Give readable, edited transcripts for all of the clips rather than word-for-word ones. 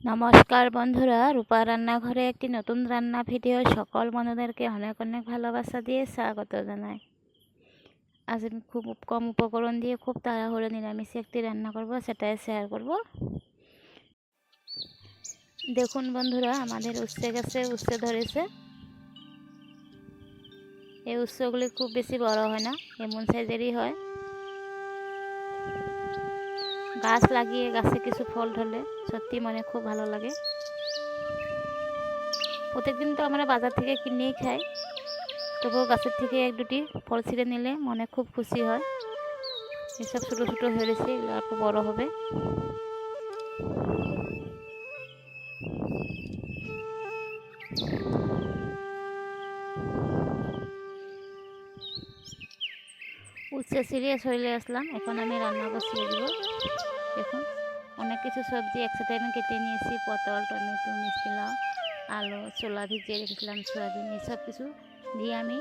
নমস্কার বন্ধুরা, রূপা রান্নাঘরে একটি নতুন রান্না ভিডিও সকল বন্ধুদেরকে অনেক অনেক ভালোবাসা দিয়ে স্বাগত জানাই। আজ আমি খুব কম উপকরণ দিয়ে খুব তাড়াহুড়ো নিরামিষ একটি রান্না করব, সেটাই শেয়ার করব। দেখুন বন্ধুরা, আমাদের উচ্ছে গাছে উচ্ছে ধরেছে। এই উচ্ছেগুলি খুব বেশি বড় হয় না, এমন সাইজেরই হয়। গাছ লাগিয়ে গাছে কিছু ফল ধরলে সত্যি মনে খুব ভালো লাগে। প্রত্যেকদিন তো আমরা বাজার থেকে কিনেই খাই, তবুও গাছের থেকে এক দুটি ফল ছিঁড়ে নিলে মনে খুব খুশি হয়। এসব ছোটো ছোটো হয়েছে, এগুলো একটু বড় হবে। উচ্ছে ছিঁড়ে চলে আসলাম, এখন আমি রান্না বসিয়ে দিব। দেখুন, অনেক কিছু সবজি একসাথে আমি কেটে নিয়েছি। পটল, টমেটো, মিষ্টি লাউ, আলু, ছোলা ভিজিয়ে রেখেছিলাম, সয়াবিন, এসব কিছু দিয়ে আমি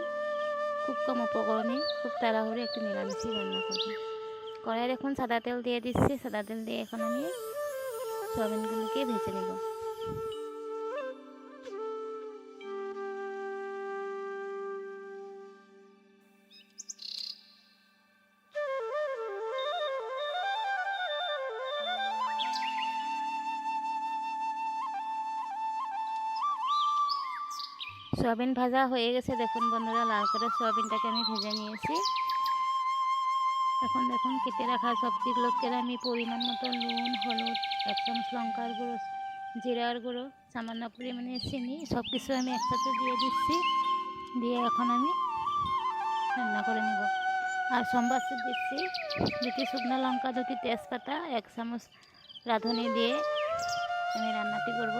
খুব কম উপকরণে খুব তাড়াহুড়ো একটু নিরামিষই রান্না করব। কড়াইয়ে এখন সাদা তেল দিয়ে দিচ্ছি। সাদা তেল দিয়ে এখন আমি সয়াবিনগুলিকে ভেজে নেব। সয়াবিন ভাজা হয়ে গেছে, দেখুন বন্ধুরা, লাল করে সয়াবিনটাকে আমি ভেজে নিয়েছি। এখন দেখুন, কেটে রাখা সবজিগুলোকে আমি পরিমাণ মতো নুন, হলুদ, 1 চামচ লঙ্কার গুঁড়ো, জিরার গুঁড়ো, সামান্য পরিমাণে চিনি, সব কিছু আমি একসাথে দিয়ে দিচ্ছি। দিয়ে এখন আমি রান্না করে নেব। আর সম্বাদ দিচ্ছি 2টি শুকনো লঙ্কা, 2টি তেজপাতা, 1 চামচ রাঁধুনি দিয়ে আমি রান্নাটি করব।